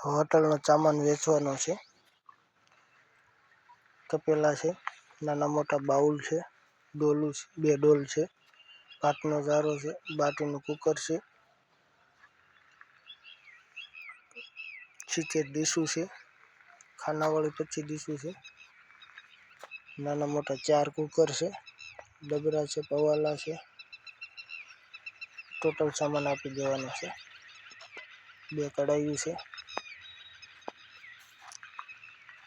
હોટલનો સામાન વેચવાનો છે. તપેલા છે, નાના મોટા બાઉલ છે, ડોલું છે, 2 ડોલ છે, ભાતનો ઝારો છે, બાટીનું કુકર છે, સિત્તેર ડીશું છે, ખાનાવાળી 25 ડીશું છે, નાના મોટા 4 કુકર છે, ડબરા છે, પવાલા છે. ટોટલ સામાન આપી દેવાનો છે. 2 કડાઈયું છે.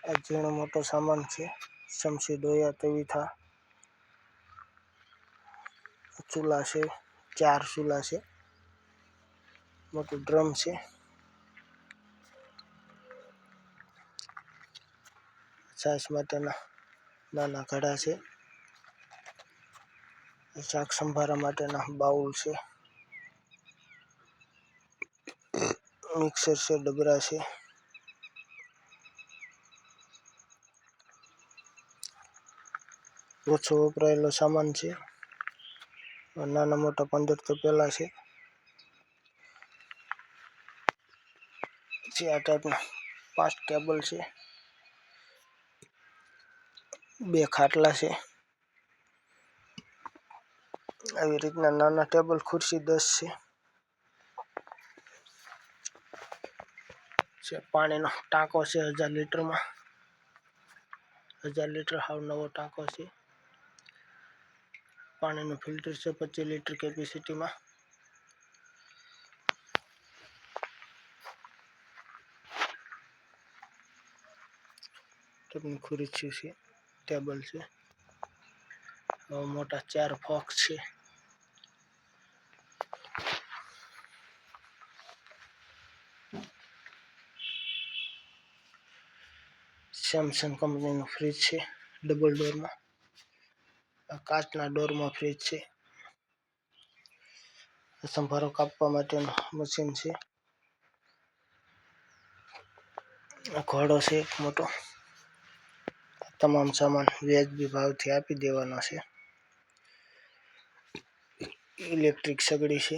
આ ઝીણો મોટો સામાન છે. ચમચી, ડોયા, તવીથા, ચૂલા છે, 4 ચૂલા છે, મોટું ડ્રમ છે, છાશ માટેના નાના ઘડા છે, શાક સંભારા માટેના બાઉલ છે, મિક્સર છે, ડબરા છે, ઓછો વપરાયેલો સામાન છે. નાના મોટા 15 તપેલા છે. જે આ ટાઈપના 5 ટેબલ છે, 2 ખાટલા છે. આવી રીતના નાના ટેબલ ખુરશી 10 છે. પાણીનો ટાંકો છે 1000 લીટરમાં, 1000 લીટર હાવ નવો ટાંકો છે. પાણીનું ફિલ્ટર છે 25 લીટર કેપેસિટીમાં. ખુરશી છે, ટેબલ છે, મોટા 4 ફોક્સ છે. સેમસંગ કંપનીનું ફ્રીજ છે, ડબલ ડોરમાં. આ કાચના ડોરમાં ફ્રીજ છે. સંભારો કાપવા માટેનું મશીન છે. ઘોડો છે મોટો. તમામ સામાન વ્યાજબી ભાવથી આપી દેવાનો છે. ઇલેક્ટ્રિક સગડી છે.